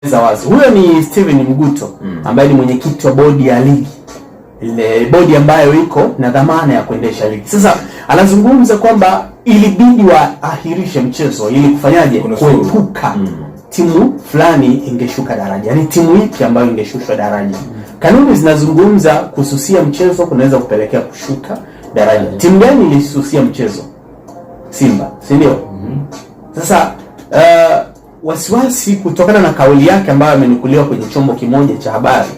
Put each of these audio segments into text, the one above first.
Wazi. Huyo ni Steven Mguto ambaye ni mwenyekiti wa bodi ya ligi. Ile bodi ambayo iko na dhamana ya kuendesha ligi. Sasa anazungumza kwamba ilibidi waahirishe mchezo ili kufanyaje? Kuepuka timu fulani ingeshuka daraja. Yaani timu ipi ambayo ingeshushwa daraja. Kanuni zinazungumza kususia mchezo kunaweza kupelekea kushuka daraja. Timu gani ilisusia mchezo? Simba, si ndio? Sasa wasiwasi kutokana na kauli yake ambayo amenukuliwa kwenye chombo kimoja cha habari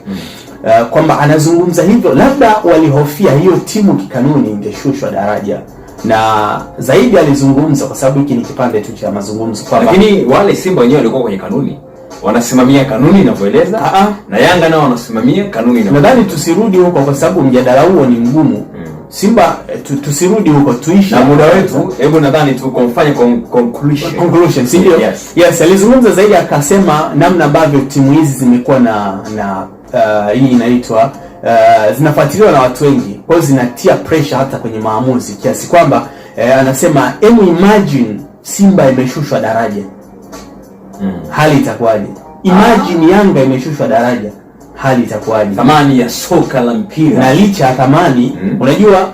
kwamba anazungumza hivyo, labda walihofia hiyo timu kikanuni ingeshushwa daraja. Na zaidi alizungumza, kwa sababu hiki ni kipande tu cha mazungumzo, kwamba lakini wale Simba wenyewe walikuwa kwenye kanuni, wanasimamia kanuni inavyoeleza, na Yanga nao wanasimamia kanuni inavyoeleza. Nadhani tusirudi huko kwa sababu mjadala huo ni mgumu. Simba tusirudi huko, tuishi na muda wetu. Hebu nadhani tu kufanya conclusion, si ndio? Yes, alizungumza zaidi, akasema namna ambavyo timu hizi zimekuwa na hii inaitwa zinafuatiliwa na watu wengi, kwa hiyo zinatia pressure hata kwenye maamuzi, kiasi kwamba anasema imagine Simba imeshushwa daraja, hali itakuwaje? Imagine Yanga imeshushwa daraja, hali itakuwaje? Thamani ya soka la mpira, na licha ya thamani unajua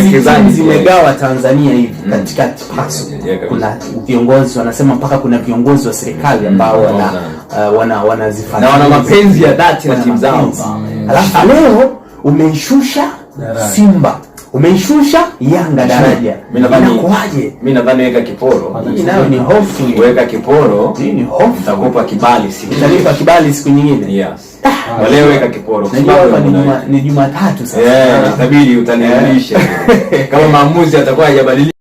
hizi timu zimegawa Tanzania hivi katikati paso. Kuna viongozi wanasema mpaka kuna viongozi wa serikali ambao wanazifuatilia na wana mapenzi ya dhati na timu zao. Alafu leo umeishusha Simba, umeishusha Yanga daraja. Inakuaje? Mimi nadhani weka kiporo. Hii nayo ni hofu. Weka kiporo. Hii ni hofu. Nitakupa kibali siku. Nitalipa kibali siku nyingine. Yes. Leo weka kiporo. Ni Jumatatu sasa. Itabidi utanirudisha. Kama maamuzi atakuwa hajabadilika.